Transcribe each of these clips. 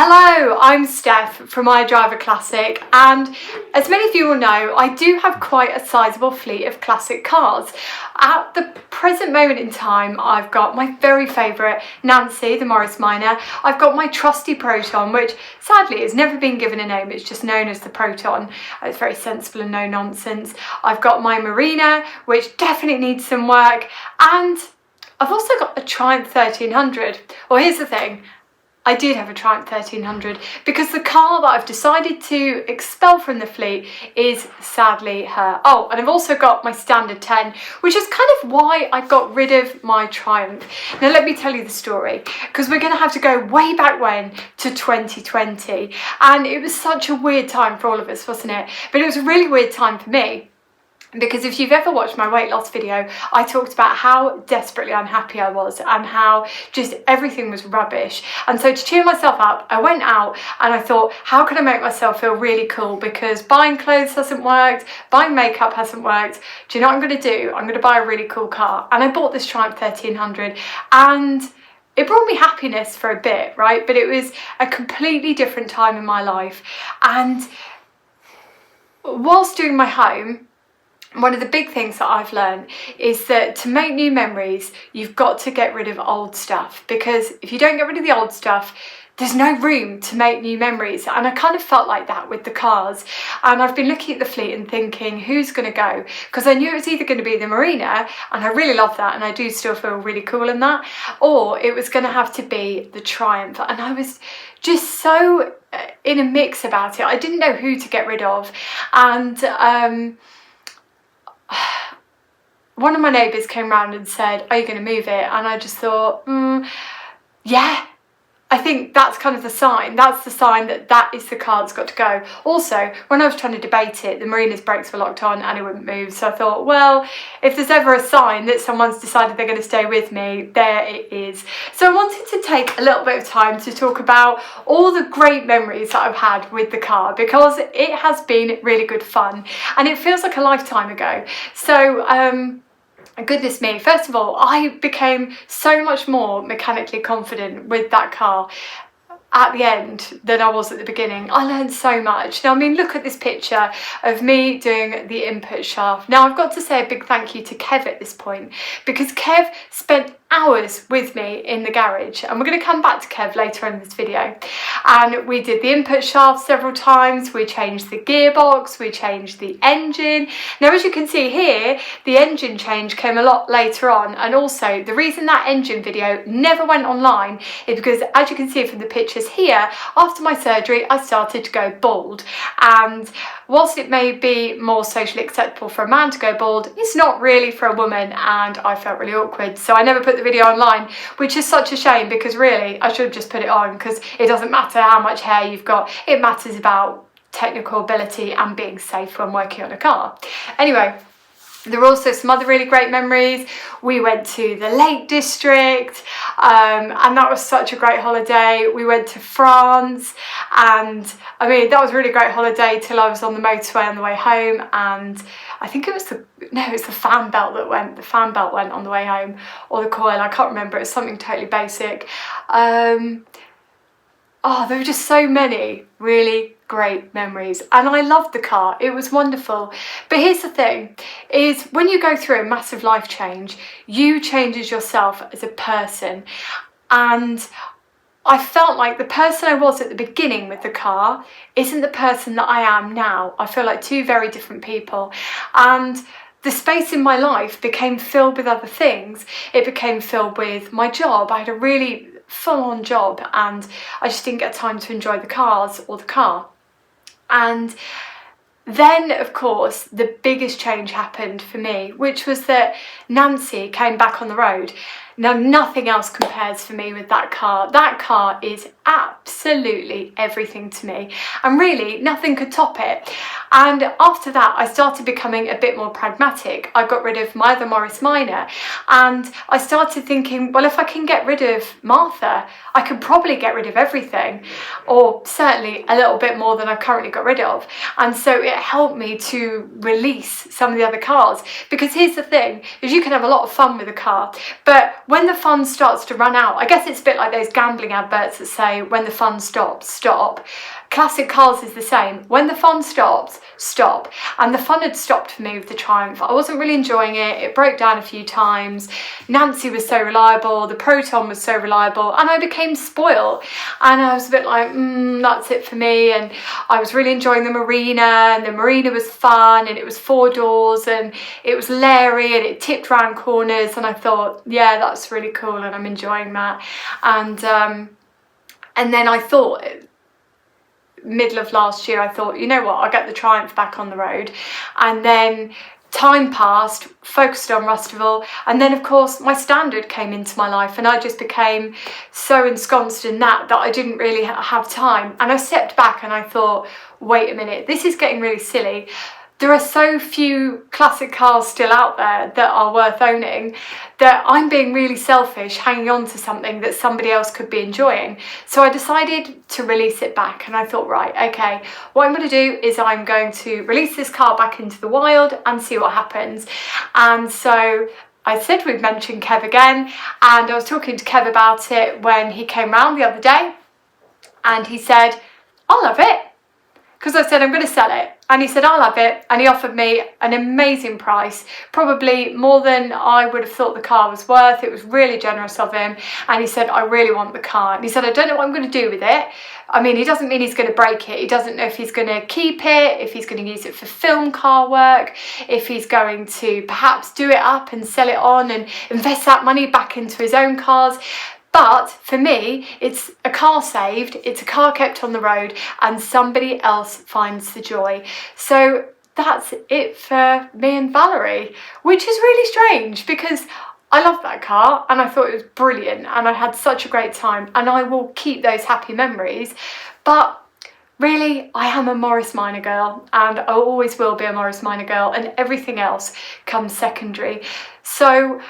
Hello, I'm Steph from idriveaclassic, and as many of you will know, I do have quite a sizable fleet of classic cars. At the present moment in time, I've got my very favourite Nancy, the Morris Minor. I've got my trusty Proton, which sadly has never been given a name, it's just known as the Proton. It's very sensible and no nonsense. I've got my Marina, which definitely needs some work, and I've also got a Triumph 1300. Well, here's the thing. I did have a Triumph 1300 because the car that I've decided to expel from the fleet is sadly her. Oh, and I've also got my standard 10, which is kind of why I got rid of my Triumph. Now let me tell you the story, because we're going to have to go way back when to 2020, and it was such a weird time for all of us, wasn't it? But it was a really weird time for me. Because if you've ever watched my weight loss video, I talked about how desperately unhappy I was and how just everything was rubbish. And so to cheer myself up, I went out and I thought, how can I make myself feel really cool? Because buying clothes hasn't worked, buying makeup hasn't worked. Do you know what I'm going to do? I'm going to buy a really cool car. And I bought this Triumph 1300, and it brought me happiness for a bit, right? But it was a completely different time in my life. And whilst doing my home, one of the big things that I've learned is that to make new memories, you've got to get rid of old stuff, because if you don't get rid of the old stuff, there's no room to make new memories. And I kind of felt like that with the cars. And I've been looking at the fleet and thinking, who's going to go? Because I knew it was either going to be the Marina, and I really love that, and I do still feel really cool in that, or it was going to have to be the Triumph. And I was just so in a mix about it. I didn't know who to get rid of. And one of my neighbours came round and said, are you going to move it? And I just thought, yeah, I think that's kind of the sign. That's the sign that that is the car that's got to go. Also, when I was trying to debate it, the Marina's brakes were locked on and it wouldn't move. So I thought, well, if there's ever a sign that someone's decided they're going to stay with me, there it is. So I wanted to take a little bit of time to talk about all the great memories that I've had with the car, because it has been really good fun and it feels like a lifetime ago. So, goodness me, first of all, I became so much more mechanically confident with that car at the end than I was at the beginning. I learned so much. Now, I mean, look at this picture of me doing the input shaft. Now, I've got to say a big thank you to Kev at this point, because Kev spent hours with me in the garage, and we're going to come back to Kev later in this video. And we did the input shaft several times, we changed the gearbox, we changed the engine. Now, as you can see here, the engine change came a lot later on, and also the reason that engine video never went online is because, as you can see from the pictures here, after my surgery I started to go bald, and whilst it may be more socially acceptable for a man to go bald, it's not really for a woman, and I felt really awkward, so I never put the video online, which is such a shame, because really I should have just put it on, because it doesn't matter how much hair you've got, it matters about technical ability and being safe when working on a car. Anyway, there were also some other really great memories. We went to the Lake District, and that was such a great holiday. We went to France, and I mean, that was a really great holiday till I was on the motorway on the way home, and I think it was the fan belt that went. The fan belt went on the way home, or the coil, I can't remember. It was something totally basic. Oh, there were just so many really great memories, and I loved the car. It was wonderful. But here's the thing, is when you go through a massive life change, you change as yourself as a person. And I felt like the person I was at the beginning with the car isn't the person that I am now. I feel like two very different people. And the space in my life became filled with other things. It became filled with my job. I had a really full-on job, and I just didn't get time to enjoy the cars or the car. And then, of course, the biggest change happened for me, which was that Nancy came back on the road. Now, nothing else compares for me with that car. That car is absolutely everything to me, and really nothing could top it. And after that, I started becoming a bit more pragmatic. I got rid of my other Morris Minor, and I started thinking, well, if I can get rid of Martha, I could probably get rid of everything, or certainly a little bit more than I've currently got rid of. And so it helped me to release some of the other cars, because here's the thing, is you can have a lot of fun with a car, but when the fun starts to run out, I guess it's a bit like those gambling adverts that say, when the fun stops, stop. Classic cars is the same. When the fun stops, stop. And the fun had stopped for me with the Triumph. I wasn't really enjoying it. It broke down a few times. Nancy was so reliable. The Proton was so reliable. And I became spoiled. And I was a bit like, that's it for me. And I was really enjoying the Marina. And the Marina was fun. And it was 4 doors. And it was Larry. And it tipped round corners. And I thought, yeah, that's really cool. And I'm enjoying that. And then I thought, middle of last year, I thought, you know what, I'll get the Triumph back on the road. And then time passed, focused on Rustival, and then of course my Standard came into my life, and I just became so ensconced in that I didn't really have time. And I stepped back and I thought, wait a minute, this is getting really silly. There are so few classic cars still out there that are worth owning that I'm being really selfish hanging on to something that somebody else could be enjoying. So I decided to release it back, and I thought, right, okay, what I'm going to do is I'm going to release this car back into the wild and see what happens. And so I said we'd mention Kev again, and I was talking to Kev about it when he came round the other day, and he said, I'll have it. Because I said, I'm going to sell it. And he said, I'll have it. And he offered me an amazing price, probably more than I would have thought the car was worth. It was really generous of him. And he said, I really want the car. And he said, I don't know what I'm going to do with it. I mean, he doesn't mean he's going to break it. He doesn't know if he's going to keep it, if he's going to use it for film car work, if he's going to perhaps do it up and sell it on and invest that money back into his own cars. But for me, it's a car saved, it's a car kept on the road, and somebody else finds the joy. So that's it for me and Valerie, which is really strange because I love that car and I thought it was brilliant and I had such a great time, and I will keep those happy memories. But really, I am a Morris Minor girl, and I always will be a Morris Minor girl, and everything else comes secondary. So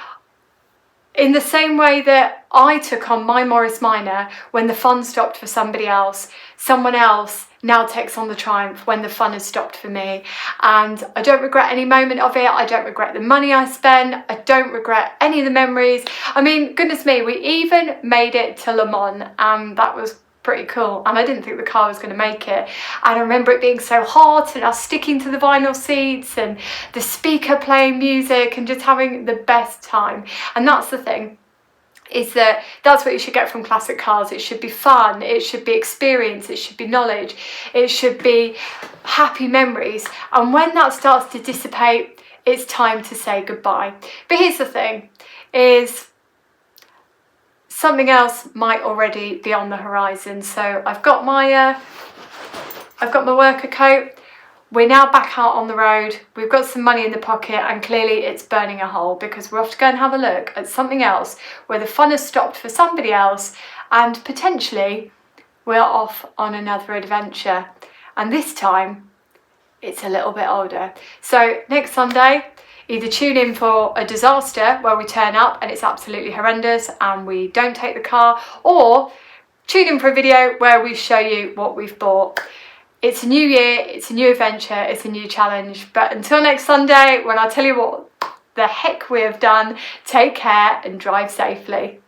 in the same way that I took on my Morris Minor when the fun stopped for somebody else, someone else now takes on the Triumph when the fun has stopped for me. And I don't regret any moment of it. I don't regret the money I spent. I don't regret any of the memories. I mean, goodness me, we even made it to Le Mans, and that was pretty cool, and I didn't think the car was going to make it. And I remember it being so hot and us sticking to the vinyl seats and the speaker playing music and just having the best time. And that's the thing, is that that's what you should get from classic cars. It should be fun, it should be experience, it should be knowledge, it should be happy memories. And when that starts to dissipate, it's time to say goodbye. But here's the thing, is something else might already be on the horizon. So I've got my worker coat. We're now back out on the road. We've got some money in the pocket, and clearly it's burning a hole because we're off to go and have a look at something else where the fun has stopped for somebody else, and potentially we're off on another adventure. And this time it's a little bit older. So next Sunday, either tune in for a disaster where we turn up and it's absolutely horrendous and we don't take the car, or tune in for a video where we show you what we've bought. It's a new year, it's a new adventure, it's a new challenge. But until next Sunday, when I tell you what the heck we have done, take care and drive safely.